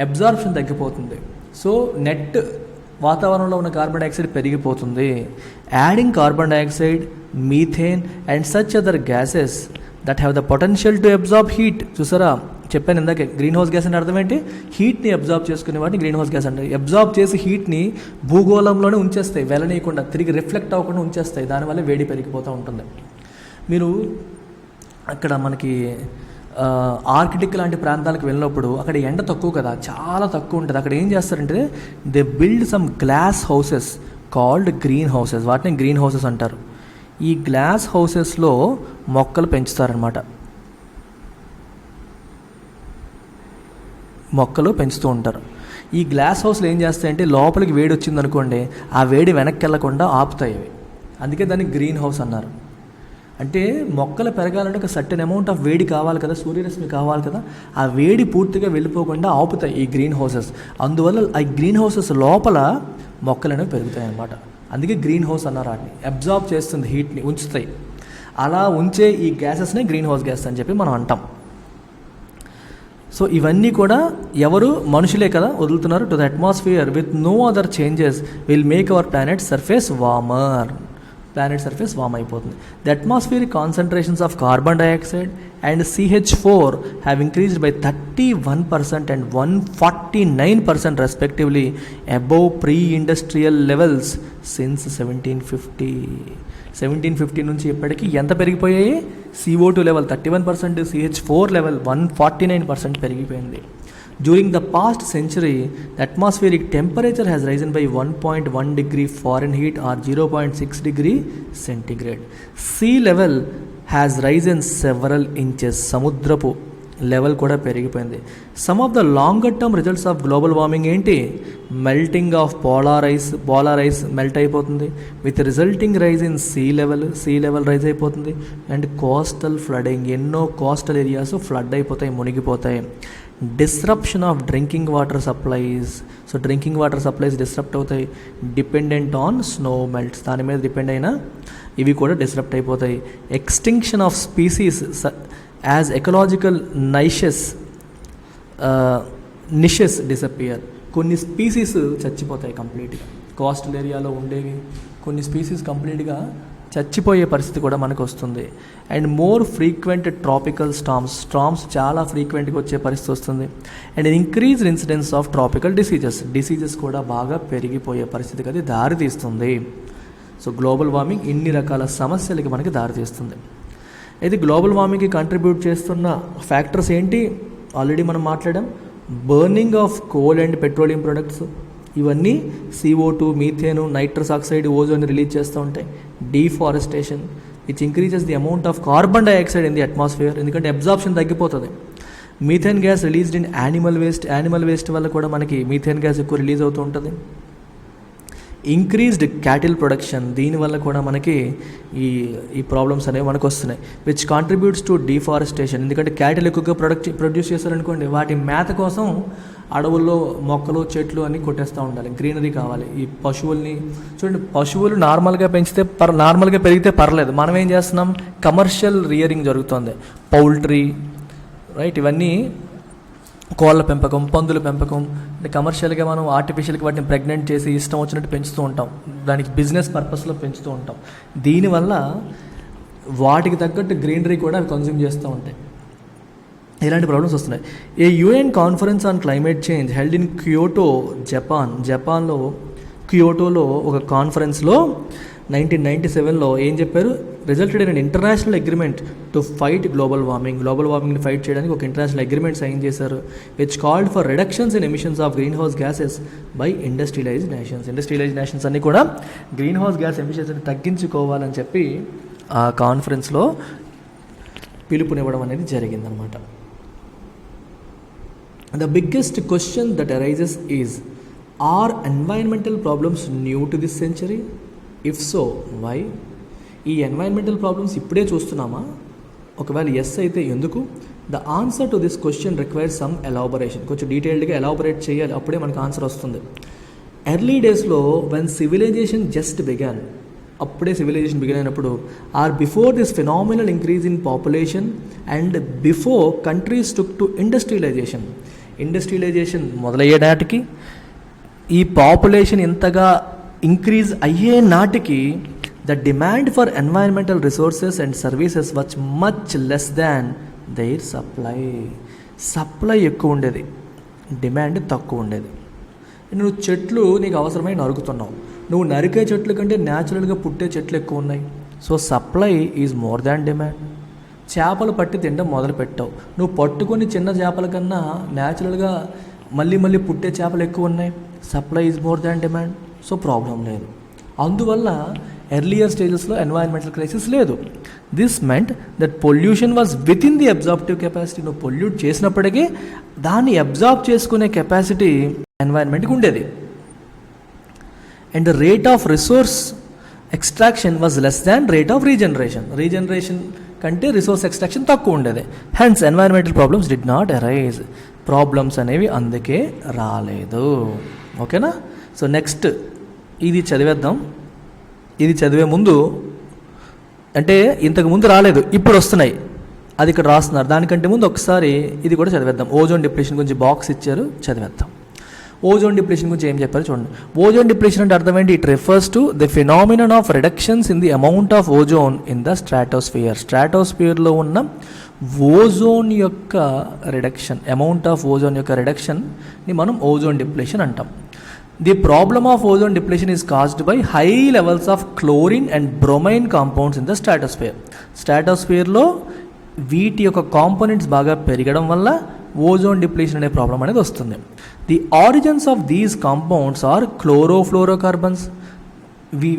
అబ్జార్ప్షన్ తగ్గిపోతుంది. సో నెట్ వాతావరణంలో ఉన్న కార్బన్ డైఆక్సైడ్ పెరిగిపోతుంది. Adding carbon dioxide, methane and such other gases that have the potential to absorb heat. చూసారా, చెప్పాను ఇందాకే, గ్రీన్ హౌస్ గ్యాస్ అంటే అర్థం ఏంటి? హీట్ని అబ్జార్బ్ చేసుకునే వాటిని గ్రీన్ హౌస్ గ్యాస్ అంటే. అబ్జార్బ్ చేసి హీట్ని భూగోళంలోనే ఉంచేస్తాయి, వెళ్ళనీయకుండా, తిరిగి రిఫ్లెక్ట్ అవ్వకుండా ఉంచేస్తాయి. దానివల్ల వేడి పెరిగిపోతూ ఉంటుంది. మీరు అక్కడ మనకి ఆర్కిటిక్ లాంటి ప్రాంతాలకు వెళ్ళినప్పుడు అక్కడ ఎండ తక్కువ కదా, చాలా తక్కువ ఉంటుంది. అక్కడ ఏం చేస్తారంటే they build some glass houses called green houses. వాటిని గ్రీన్ హౌసెస్ అంటారు. ఈ గ్లాస్ హౌసెస్లో మొక్కలు పెంచుతారనమాట. మొక్కలు పెంచుతూ ఉంటారు. ఈ గ్లాస్ హౌస్లో ఏం చేస్తాయంటే లోపలికి వేడి వచ్చింది అనుకోండి, ఆ వేడి వెనక్కి వెళ్ళకుండా ఆపుతాయి అవి. అందుకే దాన్ని గ్రీన్ హౌస్ అన్నారు. అంటే మొక్కలు పెరగాలంటే ఒక సర్టెన్ అమౌంట్ ఆఫ్ వేడి కావాలి కదా, సూర్యరశ్మి కావాలి కదా, ఆ వేడి పూర్తిగా వెళ్ళిపోకుండా ఆపుతాయి ఈ గ్రీన్ హౌసెస్. అందువల్ల ఆ గ్రీన్ హౌసెస్ లోపల మొక్కలు అనేవి పెరుగుతాయి అన్నమాట. అందుకే గ్రీన్ హౌస్ అన్నారు. వాటిని అబ్జార్బ్ చేస్తుంది, హీట్ని ఉంచుతాయి. అలా ఉంచే ఈ గ్యాసెస్నే గ్రీన్ హౌస్ గ్యాస్ అని చెప్పి మనం అంటాం. సో ఇవన్నీ కూడా ఎవరు? మనుషులే కదా వదులుతున్నారు to the atmosphere with no other changes will make our planet surface warmer. Planet surface warm అయిపోతుంది. The atmospheric concentrations of carbon dioxide and CH4 have increased by 31% and 149% respectively above pre industrial levels since 1750 నుంచి ఇప్పటికీ ఎంత పెరిగిపోయాయి? CO2 level 31%, CH4 level 149% పెరిగిపోయింది. During the past century, the atmospheric temperature has risen by 1.1 degree Fahrenheit or 0.6 degree centigrade. Sea level has risen several inches. సముద్రపు level కూడా పెరిగిపోయింది. Some of the longer term results of global warming ఏంటి? Melting of polar ice melt అయిపోతుంది. With resulting rise in sea level rise అయిపోతుంది. And coastal flooding, ఎన్నో coastal areas flood అయిపోతాయి, మునిగిపోతాయి. Disruption of drinking water supplies. So drinking water supplies disrupt అవుతాయి. Dependent on snow melts, దాని మీద depend అయినా ఇవి కూడా డిస్రప్ట్ అయిపోతాయి. Extinction of species as ecological niches disappear. కొన్ని స్పీసీస్ చచ్చిపోతాయి కంప్లీట్గా. కోస్టల్ ఏరియాలో ఉండేవి కొన్ని స్పీసీస్ కంప్లీట్గా చచ్చిపోయే పరిస్థితి కూడా మనకు వస్తుంది. And more frequent tropical storms చాలా ఫ్రీక్వెంట్గా వచ్చే పరిస్థితి వస్తుంది. And increased incidence of tropical diseases కూడా బాగా పెరిగిపోయే పరిస్థితికి అది దారితీస్తుంది. సో గ్లోబల్ వార్మింగ్ ఇన్ని రకాల సమస్యలకి మనకి దారితీస్తుంది. అయితే గ్లోబల్ వార్మింగ్కి కంట్రిబ్యూట్ చేస్తున్న ఫ్యాక్టర్స్ ఏంటి? ఆల్రెడీ మనం మాట్లాడాం. Burning of coal and petroleum products, ఇవన్నీ CO2, methane, nitrous oxide, ozone release చేస్తూ ఉంటాయి. Deforestation which increases the amount of carbon dioxide in the atmosphere, ఎందుకంటే అబ్జార్ప్షన్ తగ్గిపోతుంది. Methane gas released in animal waste వల్ల కూడా మనకి మీథేన్ గ్యాస్ ఎక్కువ release అవుతూ ఉంటుంది. ఇంక్రీజ్డ్ క్యాటిల్ ప్రొడక్షన్, దీనివల్ల కూడా మనకి ఈ ప్రాబ్లమ్స్ అనేవి మనకు వస్తున్నాయి. విచ్ కాంట్రిబ్యూట్స్ టు డీఫారెస్టేషన్, ఎందుకంటే క్యాటిల్ ఎక్కువగా ప్రొడ్యూస్ చేస్తారనుకోండి, వాటి మేత కోసం అడవుల్లో మొక్కలు చెట్లు అన్నీ కొట్టేస్తూ ఉండాలి, గ్రీనరీ కావాలి. ఈ పశువుల్ని చూడండి, పశువులు నార్మల్గా పెరిగితే పర్లేదు. మనం ఏం చేస్తున్నాం? కమర్షియల్ రియరింగ్ జరుగుతుంది. పౌల్ట్రీ, రైట్, ఇవన్నీ కోళ్ళ పెంపకం, పందుల పెంపకం, కమర్షియల్గా మనం ఆర్టిఫిషియల్గా వాటిని ప్రెగ్నెంట్ చేసి ఇష్టం వచ్చినట్టు పెంచుతూ ఉంటాం. దానికి బిజినెస్ పర్పస్లో పెంచుతూ ఉంటాం. దీనివల్ల వాటికి తగ్గట్టు గ్రీనరీ కూడా అవి కన్జ్యూమ్ చేస్తూ ఉంటాయి. ఇలాంటి ప్రాబ్లమ్స్ వస్తున్నాయి. A UN conference on climate change held in Kyoto, జపాన్లో క్యోటోలో ఒక కాన్ఫరెన్స్లో 1997లో ఏం చెప్పారు? Resulted in international agreement to fight global వార్మింగ్ని ఫైట్ చేయడానికి ఒక ఇంటర్నేషనల్ అగ్రిమెంట్ సైన్ చేశారు. Which called for reductions in emissions of greenhouse gases by industrialised nations అన్నీ కూడా గ్రీన్ హౌస్ గ్యాస్ ఎమిషన్స్ని తగ్గించుకోవాలని చెప్పి ఆ కాన్ఫరెన్స్లో పిలుపునివ్వడం అనేది జరిగిందనమాట. The biggest question that arises is, are environmental problems new to this century? If so, why? ఈ ఎన్వైరన్మెంటల్ ప్రాబ్లమ్స్ ఇప్పుడే చూస్తున్నామా? ఒకవేళ ఎస్ అయితే ఎందుకు? The answer to this question requires some elaboration. కొంచెం డీటెయిల్డ్గా ఎలాబొరేట్ చేయాలి, అప్పుడే మనకు ఆన్సర్ వస్తుంది. ఎర్లీ డేస్లో వెన్ సివిలైజేషన్ జస్ట్ బిగాన్, అప్పుడే సివిలైజేషన్ బిగిన్ అయినప్పుడు, or before this phenomenal increase in population and before countries took to industrialisation మొదలయ్యే నాటికి ఈ పాపులేషన్ ఇంతగా ఇంక్రీజ్ అయ్యే నాటికి the demand for environmental resources and services was much less than their supply ఎక్కువ ఉండేది, డిమాండ్ తక్కువ ఉండేది. నువ్వు చెట్లు నీకు అవసరమై నరుకుతున్నావు, నువ్వు నరికే చెట్ల కంటే న్యాచురల్గా పుట్టే చెట్లు ఎక్కువ ఉన్నాయి. So supply is more than demand. చేపలు పట్టి తినడం మొదలు పెట్టావు, నువ్వు పట్టుకొని చిన్న చేపల కన్నా న్యాచురల్గా మళ్ళీ పుట్టే చేపలు ఎక్కువ ఉన్నాయి. Supply is more than demand. So problem లేదు. అందువల్ల ఎర్లియర్ స్టేజెస్లో ఎన్వైరన్మెంటల్ క్రైసిస్ లేదు. This meant that pollution was with in the absorptive capacity. నువ్వు పొల్యూట్ చేసినప్పటికీ దాన్ని అబ్జార్బ్ చేసుకునే కెపాసిటీ ఎన్వైరన్మెంట్కి ఉండేది. And the rate of resource extraction was less than rate of regeneration కంటే రిసోర్స్ ఎక్స్ట్రాక్షన్ తక్కువ ఉండేది. Hence environmental problems did not arise. Problems అనేవి అందుకే రాలేదు. ఓకేనా? సో నెక్స్ట్ ఇది చదివేద్దాం. ఇది చదివే ముందు అంటే ఇంతకు ముందు రాలేదు, ఇప్పుడు వస్తున్నాయి, అది ఇక్కడ రాస్తున్నారు. దానికంటే ముందు ఒకసారి ఇది కూడా చదివేద్దాం. ఓజోన్ డిప్లీషన్ గురించి బాక్స్ ఇచ్చారు, చదివేద్దాం. ఓజోన్ డిప్లీషన్ గురించి ఏం చెప్పారు చూడండి. ఓజోన్ డిప్లీషన్ అంటే అర్థం ఏంటి? It refers to the phenomenon of reductions in the amount of ozone in the స్ట్రాటోస్ఫియర్లో ఉన్న ఓజోన్ యొక్క రిడక్షన్, అమౌంట్ ఆఫ్ ఓజోన్ యొక్క రిడక్షన్ని మనం ఓజోన్ డిప్లీషన్ అంటాం. The problem of ozone depletion is caused by high levels of chlorine and bromine compounds in the స్ట్రాటోస్ఫియర్లో వీటి యొక్క కాంపోనెంట్స్ బాగా పెరగడం వల్ల ఓజోన్ డిప్లీషన్ అనే ప్రాబ్లం అనేది వస్తుంది. The origins of these compounds are chlorofluorocarbons.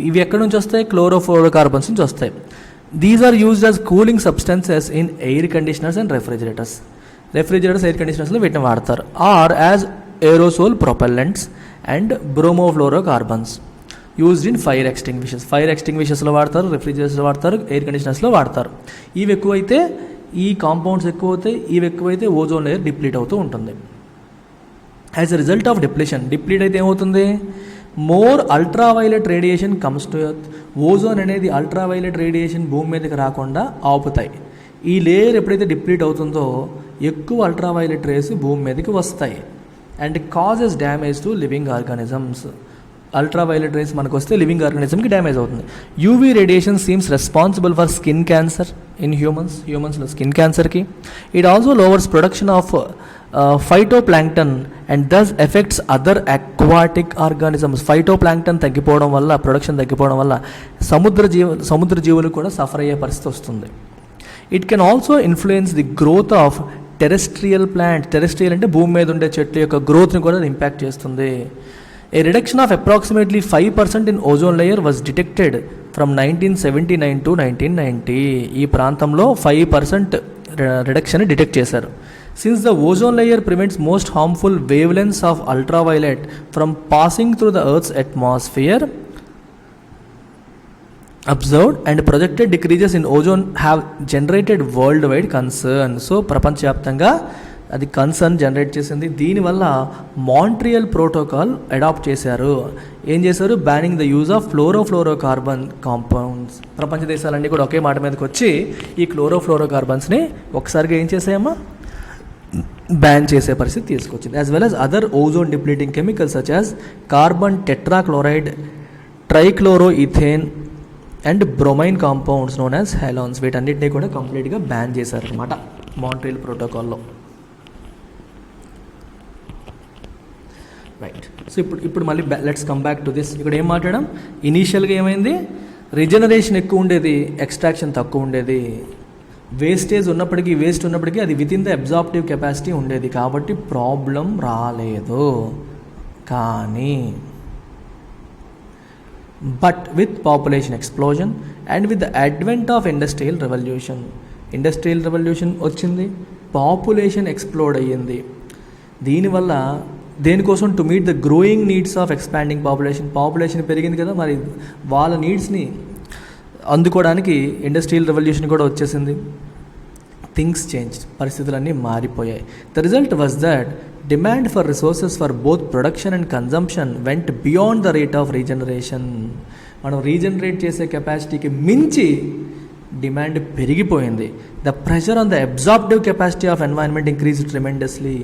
ఇవి ఎక్కడి నుంచి వస్తాయి? క్లోరోఫ్లోరోకార్బన్స్ నుంచి వస్తాయి. These are used as cooling substances in air conditioners and refrigerators, air కండిషనర్స్లో వీటిని వాడతారు. Are as aerosol propellants and bromofluorocarbons used in fire ఎక్స్టింగ్విషర్స్లో వాడతారు, రెఫ్రిజిరేటర్స్లో వాడతారు, ఎయిర్ కండిషనర్స్లో వాడతారు. ఇవి ఎక్కువైతే ఈ కాంపౌండ్స్ ఎక్కువైతే, ఇవి ఎక్కువైతే ఓజోన్ లేయర్ డిప్లీట్ అవుతూ ఉంటుంది. As a result of deplete అయితే ఏమవుతుంది? More ultraviolet radiation comes to earth. Ozone అనేది అల్ట్రావైలెట్ రేడియేషన్ భూమి మీదకి రాకుండా ఆపుతాయి. ఈ లేయర్ ఎప్పుడైతే డిప్లీట్ అవుతుందో ఎక్కువ అల్ట్రావైలెట్ రేస్ భూమి మీదకి వస్తాయి. And causes damage to living organisms. Ultraviolet rays మనకు వస్తే లివింగ్ ఆర్గానిజంకి డ్యామేజ్ అవుతుంది. UV radiation seems responsible for skin cancer in హ్యూమన్స్లో స్కిన్ క్యాన్సర్కి. It also lowers production of phytoplankton and thus effects other aquatic organisms. Phytoplankton తగ్గిపోవడం వల్ల, production తగ్గిపోవడం వల్ల సముద్ర జీవులు కూడా సఫర్ అయ్యే పరిస్థితి వస్తుంది. It can also influence the growth of terrestrial plant. Terrestrial అంటే భూమి మీద ఉండే చెట్ల యొక్క గ్రోత్ని కూడా ఇంపాక్ట్ చేస్తుంది. A reduction of approximately 5% in ozone layer was detected from 1979 to 1990. ఈ ప్రాంతంలో 5% రిడక్షన్ డిటెక్ట్ చేశారు. Since the ozone layer prevents most harmful wavelengths of ultraviolet from passing through the Earth's atmosphere, observed and projected decreases in ozone have generated worldwide concern. So ప్రపంచవ్యాప్తంగా అది concern generate చేసింది. దీనివల్ల Montreal protocol adapt చేశారు. ఏం చేశారు? Banning the use of fluorocarbon compounds. ప్రపంచ దేశాలన్నీ కూడా ఒకే మాట మీదకి వచ్చి ఈ క్లోరోఫ్లోరోకార్బన్స్ని ఒకసారిగా ఏం చేసాయమ్మా? బ్యాన్ చేసే పరిస్థితి తీసుకొచ్చింది. As well as other ozone depleting chemicals such as carbon tetrachloride, trichloroethane and bromine compounds known as halons. వీటన్నిటినీ కూడా కంప్లీట్గా బ్యాన్ చేశారనమాట మాంట్రియల్ ప్రోటోకాల్లో. రైట్. సో ఇప్పుడు మళ్ళీ let's come back to this. ఇక్కడ ఏం మాట్లాడడం? ఇనీషియల్గా ఏమైంది? రీజనరేషన్ ఎక్కువ ఉండేది, ఎక్స్ట్రాక్షన్ తక్కువ ఉండేది. వేస్ట్ ఉన్నప్పటికీ అది with in the absorptive capacity ఉండేది, కాబట్టి ప్రాబ్లం రాలేదు. కానీ but with population explosion and with the advent of industrial revolution వచ్చింది, పాపులేషన్ ఎక్స్ప్లోడ్ అయ్యింది. దీనివల్ల దేనికోసం? To meet the growing needs of expanding population పెరిగింది కదా, మరి వాళ్ళ నీడ్స్ని అందుకోవడానికి ఇండస్ట్రియల్ రెవల్యూషన్ కూడా వచ్చేసింది. థింగ్స్ చేంజ్, పరిస్థితులన్నీ మారిపోయాయి. The result was that demand for resources for both production and consumption went beyond the rate of regeneration. మనం రీజనరేట్ చేసే కెపాసిటీకి మించి డిమాండ్ పెరిగిపోయింది. The pressure on the absorptive capacity of environment increase tremendously.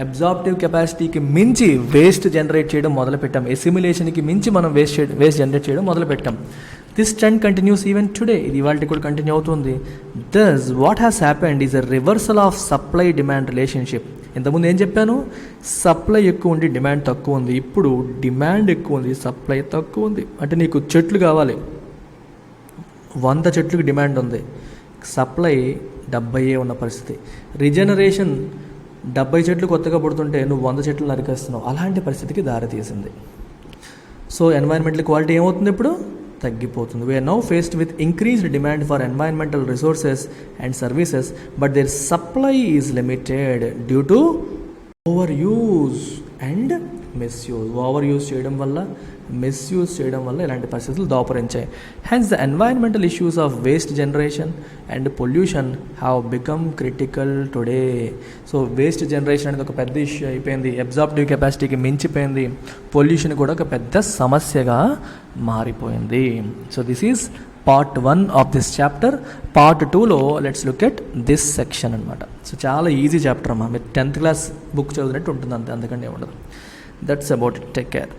Absorptive కెపాసిటీకి మించి waste generate చేయడం మొదలుపెట్టాం. ఎసిమిలేషన్కి మించి మనం వేస్ట్ జనరేట్ చేయడం మొదలుపెట్టాం. This trend continues even today. ఇది ఇవాళ కూడా కంటిన్యూ అవుతుంది. Thus what has happened is a reversal of supply demand relationship. ఇంతకుముందు ఏం చెప్పాను? సప్లై ఎక్కువ ఉంది, డిమాండ్ తక్కువ ఉంది. ఇప్పుడు డిమాండ్ ఎక్కువ ఉంది, సప్లై తక్కువ ఉంది. అంటే నీకు చెట్లు కావాలి, 100 చెట్లకు డిమాండ్ ఉంది, సప్లై 70 ఉన్న పరిస్థితి. రిజనరేషన్ 70 చెట్లు కొత్తగా పుడుతుంటే నువ్వు 100 చెట్లు నరికేస్తున్నావు. అలాంటి పరిస్థితికి దారితీసింది. సో ఎన్వైరన్మెంటల్ క్వాలిటీ ఏమవుతుంది? ఇప్పుడు తగ్గిపోతుంది. We are now faced with increased demand for environmental resources and services, but their supply is limited due to overuse and misuse. Overuse చేయడం వల్ల, మిస్యూజ్ చేయడం వల్ల ఇలాంటి పరిస్థితులు దాపురించాయి. Hence the environmental issues of waste generation and pollution have become critical today. So waste generation అనేది ఒక పెద్ద ఇష్యూ అయిపోయింది, అబ్జార్ప్టివ్ కెపాసిటీకి మించిపోయింది, పొల్యూషన్ కూడా ఒక పెద్ద సమస్యగా మారిపోయింది. So this is part 1 of this chapter. Part 2లో let's look at this section అనమాట. సో చాలా ఈజీ చాప్టర్ అమ్మా, మీరు 10th క్లాస్ బుక్ చదివినట్టు ఉంటుంది, అంతే, అందుకని ఉండదు. That's about it. Take care.